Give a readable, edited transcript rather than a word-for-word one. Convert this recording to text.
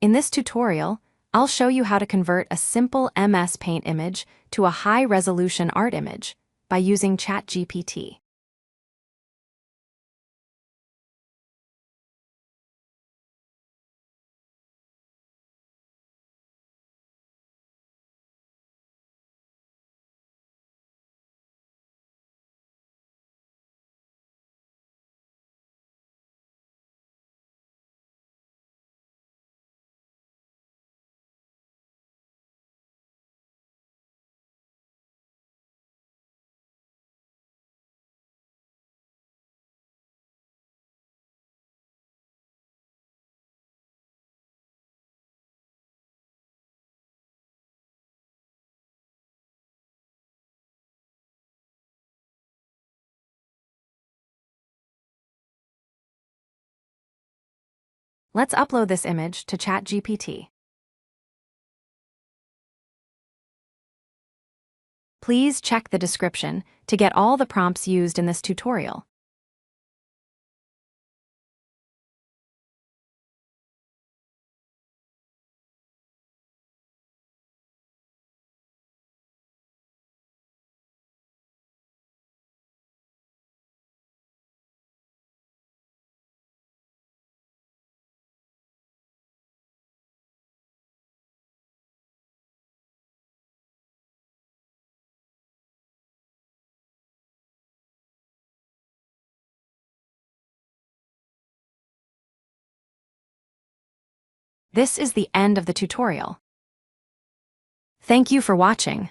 In this tutorial, I'll show you how to convert a simple MS Paint image to a high-resolution art image by using ChatGPT. Let's upload this image to ChatGPT. Please check the description to get all the prompts used in this tutorial. This is the end of the tutorial. Thank you for watching.